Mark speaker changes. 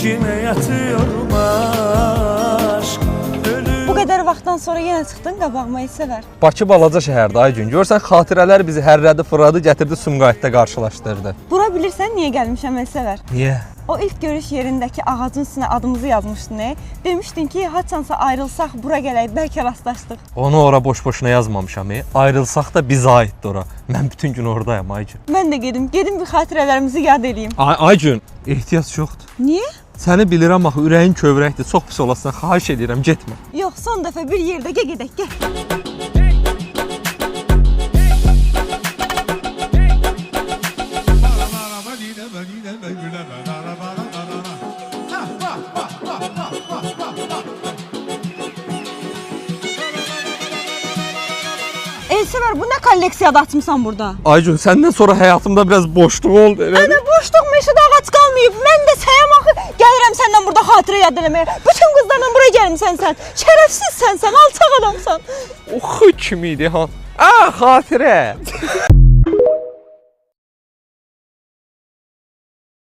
Speaker 1: içime yatıyorum aşk.
Speaker 2: Bu qədər vaxtdan sonra yenə çıxdın qabağıma Elsəvər.
Speaker 3: Bakı balaca şəhərdə Aygün. Görsən xatirələr bizi hərrədi, fırladı, gətirdi Sumqayıtda qarşılaşdırdı.
Speaker 2: Bura bilirsən niyə gəlmişəm Elsəvər?
Speaker 3: Niyə?
Speaker 2: O ilk görüş yerindəki ağacın üstünə adımızı yazmışdın. Demişdin ki, haçansa ayrılsaq bura gələk, bəlkə rastlaşdıq.
Speaker 3: Onu ora boş-boşuna yazmamışam. Ayrılsaq da bizə aiddir ora. Mən bütün gün oradayam Aygün.
Speaker 2: Mən də gedim bir xatirələrimizi yad eləyim.
Speaker 3: Aygün, ehtiyac yoxdur.
Speaker 2: Niyə?
Speaker 3: Səni bilirəm axı, ürəyin kövrəkdir. Çox pis olasan, xahiş edirəm, getmə.
Speaker 2: Yox, son dəfə bir yerdə gedək, gəl. Elsəvər, bu nə kolleksiyada açmısan burada?
Speaker 3: Aygün, səndən sonra həyatımda biraz boşluq oldu.
Speaker 2: Ana boşluq, meşədə ağac qalmayıb. Mən də səyəm axı. Gəlirəm səndən burada xatirə yad eləməyə. Bütün qızlarla buraya gəlmisən sən. Şərəfsiz sən, alçaq adamsan.
Speaker 3: Oxu kimi idi ha. Xatirə.